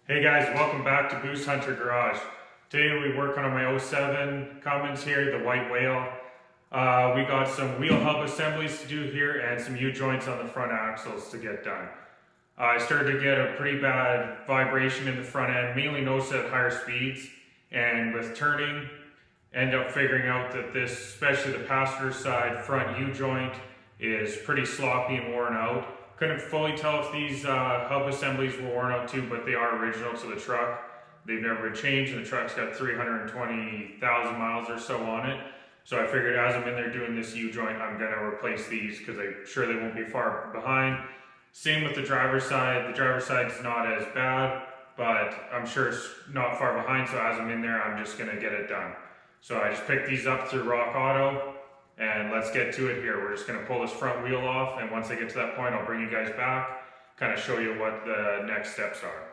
Hey guys, welcome back to Boost Hunter Garage. Today we're working on my 07 Cummins here, the white whale. We got some wheel hub assemblies to do here and some U-joints on the front axles to get done. I started to get a pretty bad vibration in the front end, mainly noticed at higher speeds, and with turning, ended up figuring out that this, especially the passenger side front U-joint, is pretty sloppy and worn out. Couldn't fully tell if these hub assemblies were worn out too, but they are original to the truck. They've never been changed, and the truck's got 320,000 miles or so on it. So I figured as I'm in there doing this U-joint, I'm gonna replace these because I'm sure they won't be far behind. Same with the driver's side. The driver's side's not as bad, but I'm sure it's not far behind, so as I'm in there, I'm just gonna get it done. So I just picked these up through Rock Auto. And let's get to it here. We're just gonna pull this front wheel off, and once I get to that point, I'll bring you guys back, kind of show you what the next steps are.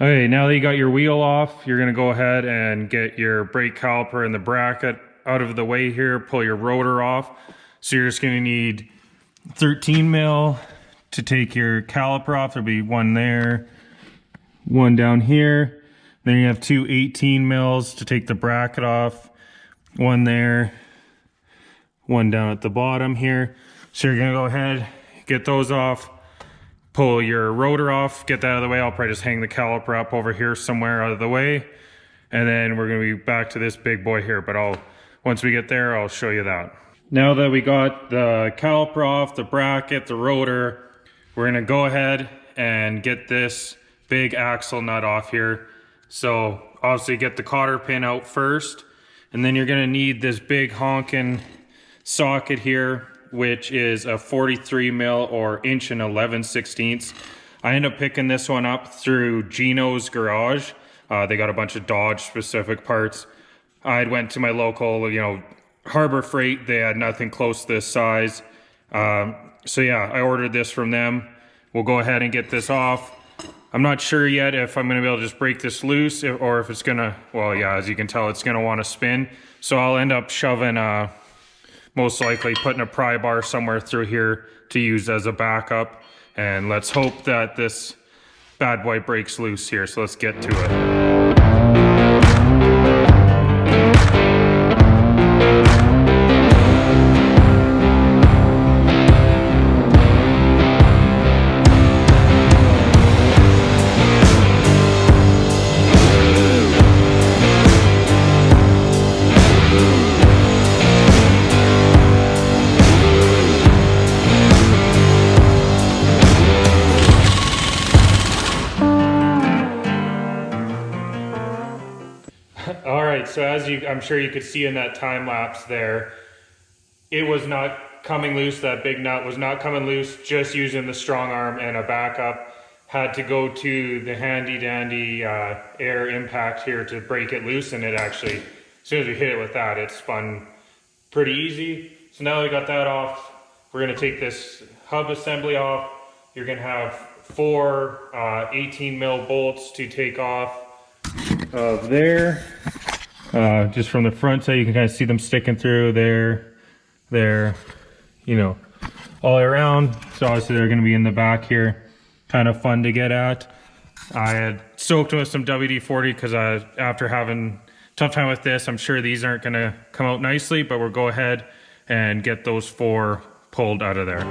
Okay, now that you got your wheel off, you're gonna go ahead and get your brake caliper and the bracket out of the way here, pull your rotor off. So you're just gonna need 13 mil to take your caliper off. There'll be one there, one down here. Then you have two 18 mils to take the bracket off, one there, one down at the bottom here. So you're gonna go ahead, get those off, pull your rotor off, get that out of the way. I'll probably just hang the caliper up over here somewhere out of the way. And then we're gonna be back to this big boy here, but once we get there, I'll show you that. Now that we got the caliper off, the bracket, the rotor, we're gonna go ahead and get this big axle nut off here. So obviously get the cotter pin out first, and then you're gonna need this big honking socket here, which is a 43 mil or 1.11". I ended up picking this one up through Gino's Garage. They got a bunch of Dodge specific parts. I went to my local, Harbor Freight. They had nothing close to this size. So yeah, I ordered this from them. We'll go ahead and get this off. I'm not sure yet if I'm gonna be able to just break this loose or if it's gonna, well, yeah, as you can tell, it's gonna wanna spin. So I'll end up shoving, most likely putting a pry bar somewhere through here to use as a backup. And let's hope that this bad boy breaks loose here. So let's get to it. All right, so as I'm sure you could see in that time lapse there, it was not coming loose. That big nut was not coming loose, just using the strong arm and a backup. Had to go to the handy dandy air impact here to break it loose, and it actually, as soon as we hit it with that, it spun pretty easy. So now that we got that off, we're gonna take this hub assembly off. You're gonna have four 18 mil bolts to take off of there. Just from the front side, you can kind of see them sticking through there, all around. So obviously they're going to be in the back here. Kind of fun to get at. I had soaked them with some WD-40 because after having a tough time with this, I'm sure these aren't going to come out nicely, but we'll go ahead and get those four pulled out of there.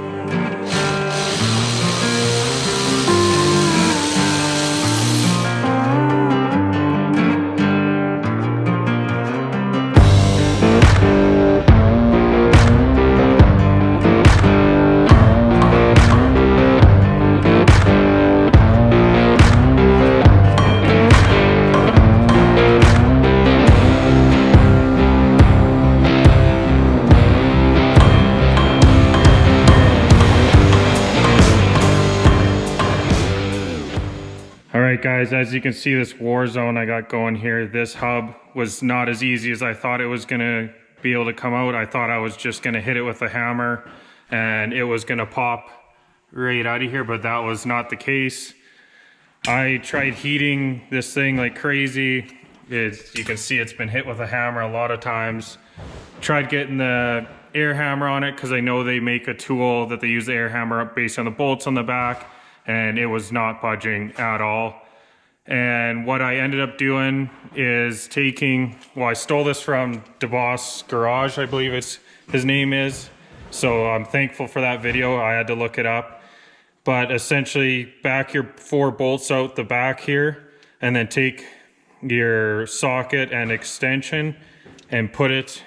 guys, as you can see, this war zone I got going here, this hub was not as easy as I thought it was gonna be able to come out. I thought I was just gonna hit it with a hammer and it was gonna pop right out of here, but that was not the case. I tried heating this thing like crazy. You can see it's been hit with a hammer a lot of times. Tried getting the air hammer on it because I know they make a tool that they use the air hammer up based on the bolts on the back, and it was not budging at all. And what I ended up doing is taking, well, I stole this from DeVos Garage, I believe his name is. So I'm thankful for that video. I had to look it up. But essentially back your 4 bolts out the back here, and then take your socket and extension and put it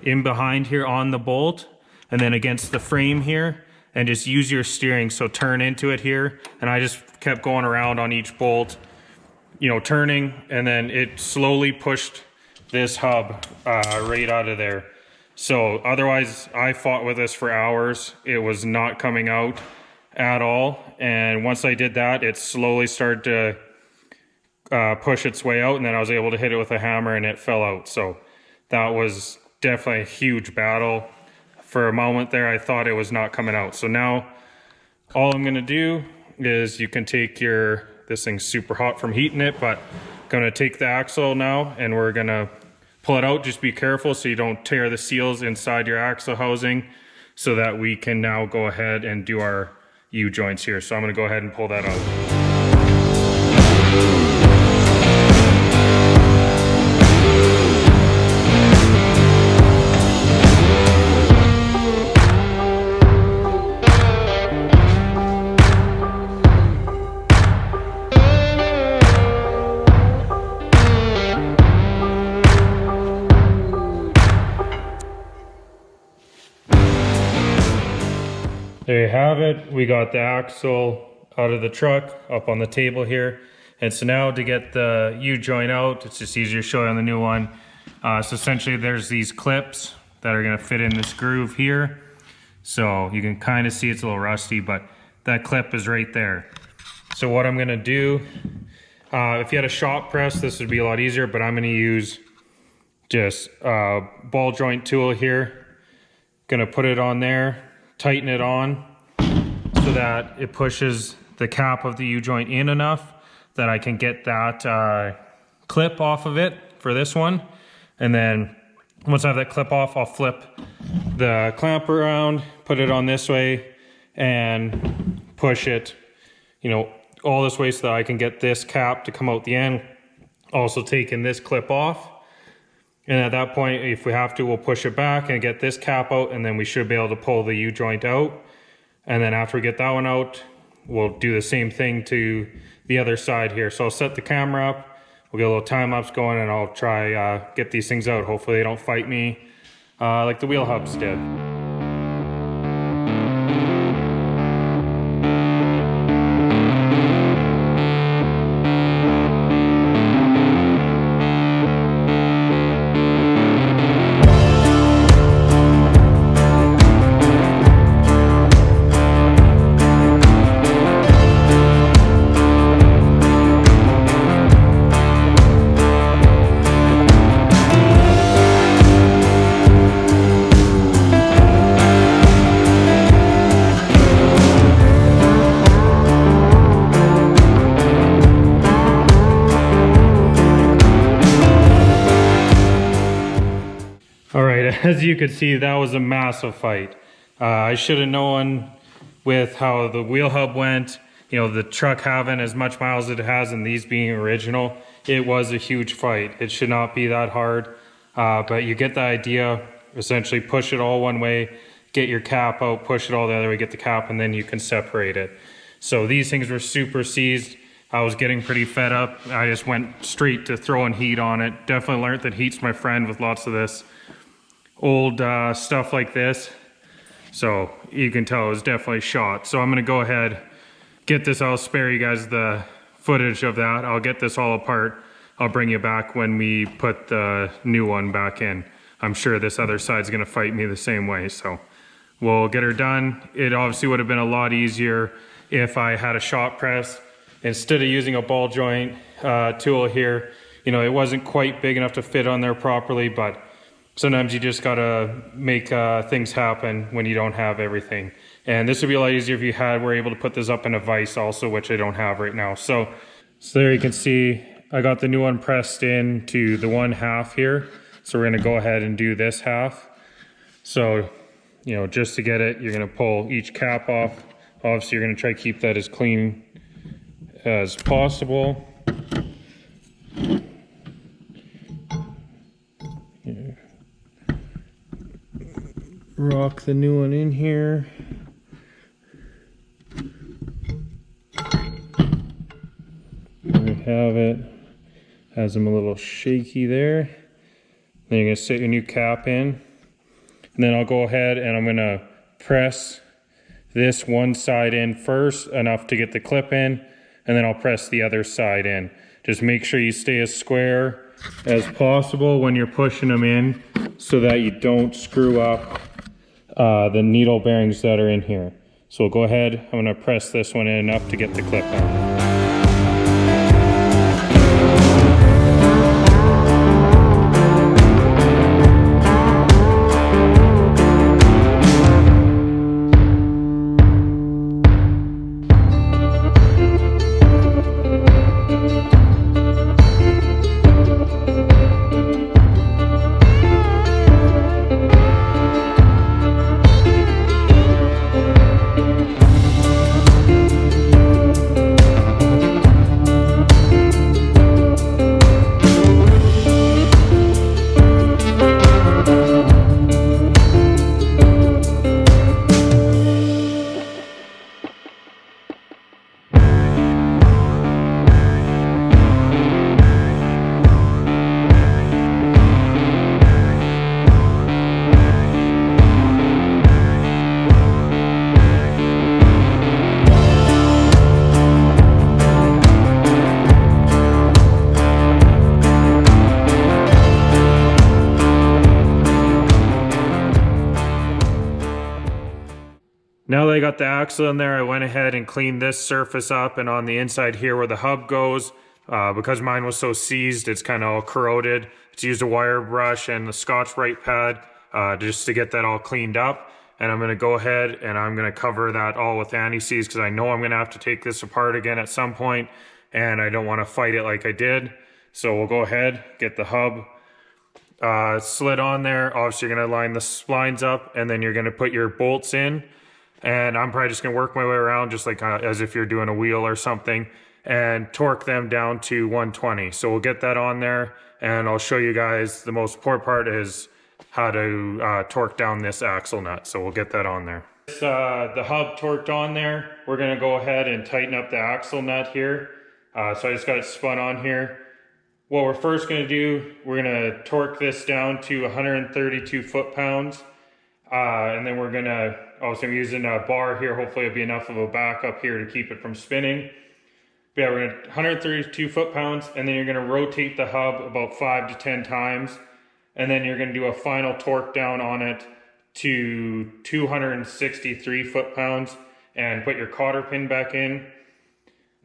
in behind here on the bolt and then against the frame here, and just use your steering, so turn into it here. And I just kept going around on each bolt, you know, turning, and then it slowly pushed this hub right out of there. So otherwise I fought with this for hours. It was not coming out at all, and once I did that, it slowly started to push its way out, and then I was able to hit it with a hammer and it fell out. So that was definitely a huge battle. For a moment there I thought it was not coming out. So now all I'm gonna do is, you can take your, this thing's super hot from heating it, but I'm gonna take the axle now and we're gonna pull it out. Just be careful so you don't tear the seals inside your axle housing, so that we can now go ahead and do our U-joints here. So I'm gonna go ahead and pull that out. There you have it. We got the axle out of the truck up on the table here. And so now to get the U-joint out, it's just easier to show you on the new one. So essentially there's these clips that are gonna fit in this groove here. So you can kind of see it's a little rusty, but that clip is right there. So what I'm gonna do, if you had a shop press, this would be a lot easier, but I'm gonna use just a ball joint tool here. Gonna put it on there, tighten it on so that it pushes the cap of the U-joint in enough that I can get that clip off of it for this one. And then once I have that clip off, I'll flip the clamp around, put it on this way, and push it, you know, all this way so that I can get this cap to come out the end. Also taking this clip off. And at that point, if we have to, we'll push it back and get this cap out, and then we should be able to pull the U-joint out. And then after we get that one out, we'll do the same thing to the other side here. So I'll set the camera up, we'll get a little time lapse going, and I'll try get these things out. Hopefully they don't fight me like the wheel hubs did. All right, as you could see, that was a massive fight. I should have known with how the wheel hub went, you know, the truck having as much miles as it has and these being original, it was a huge fight. It should not be that hard, but you get the idea. Essentially push it all one way, get your cap out, push it all the other way, get the cap, and then you can separate it. So these things were super seized. I was getting pretty fed up. I just went straight to throwing heat on it. Definitely learned that heat's my friend with lots of this old stuff like this. So you can tell it was definitely shot. So I'm gonna go ahead, get this. I'll spare you guys the footage of that. I'll get this all apart. I'll bring you back when we put the new one back in. I'm sure this other side's gonna fight me the same way. So we'll get her done. It obviously would have been a lot easier if I had a shop press. instead of using a ball joint tool here, you know, it wasn't quite big enough to fit on there properly, but sometimes you just gotta make things happen when you don't have everything. And this would be a lot easier if you were able to put this up in a vise also, which I don't have right now. So there you can see I got the new one pressed in to the 1/2 here. So we're gonna go ahead and do this half. So, you know, just to get it, you're gonna pull each cap off. Obviously you're gonna try to keep that as clean as possible. Rock the new one in here. There we have it. Has them a little shaky there. Then you're gonna set your new cap in. And then I'll go ahead and I'm gonna press this one side in first, enough to get the clip in, and then I'll press the other side in. Just make sure you stay as square as possible when you're pushing them in so that you don't screw up the needle bearings that are in here. So we'll go ahead, I'm gonna press this one in enough to get the clip on. Now that I got the axle in there, I went ahead and cleaned this surface up, and on the inside here where the hub goes, because mine was so seized, it's kind of all corroded. It's used a wire brush and the Scotch-Brite pad just to get that all cleaned up. And I'm gonna go ahead and I'm gonna cover that all with anti-seize because I know I'm gonna have to take this apart again at some point, and I don't wanna fight it like I did. So we'll go ahead, get the hub slid on there. Obviously you're gonna line the splines up, and then you're gonna put your bolts in. And I'm probably just gonna work my way around just like as if you're doing a wheel or something, and torque them down to 120. So we'll get that on there, and I'll show you guys the most important part is how to torque down this axle nut. So we'll get that on there. The hub torqued on there, we're gonna go ahead and tighten up the axle nut here. So I just got it spun on here. What we're first gonna do, we're gonna torque this down to 132 foot-pounds. And then we're gonna, obviously I'm using a bar here, hopefully it'll be enough of a backup here to keep it from spinning. But yeah, we're gonna 132 foot-pounds, and then you're gonna rotate the hub about 5 to 10 times. And then you're gonna do a final torque down on it to 263 foot-pounds and put your cotter pin back in.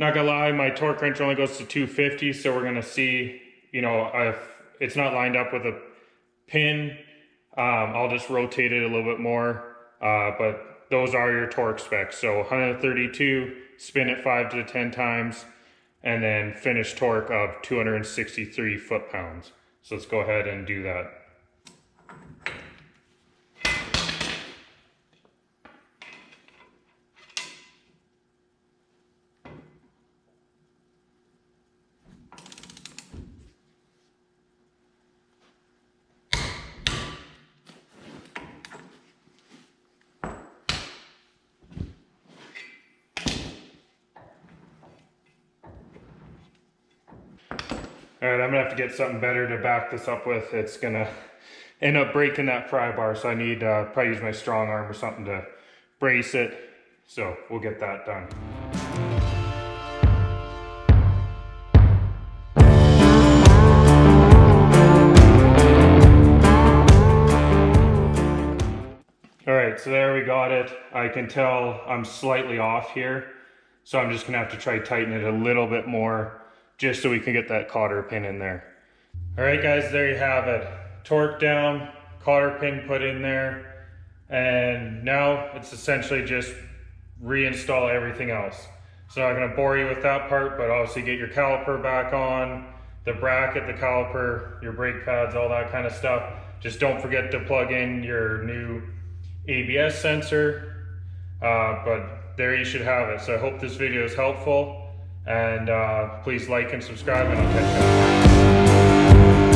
Not gonna lie, my torque wrench only goes to 250, so we're gonna see, you know, if it's not lined up with a pin, I'll just rotate it a little bit more, but those are your torque specs. So 132, spin it 5 to 10 times, and then finish torque of 263 foot-pounds. So let's go ahead and do that. All right, I'm gonna have to get something better to back this up with. It's gonna end up breaking that pry bar, so I need probably use my strong arm or something to brace it. So we'll get that done. All right, so there we got it. I can tell I'm slightly off here. So I'm just gonna have to try tighten it a little bit more just so we can get that cotter pin in there. All right guys, there you have it. Torque down, cotter pin put in there, and now it's essentially just reinstall everything else. So I'm not gonna bore you with that part, but obviously get your caliper back on, the bracket, the caliper, your brake pads, all that kind of stuff. Just don't forget to plug in your new ABS sensor, but there you should have it. So I hope this video is helpful, and please like and subscribe, and I'll catch you next time.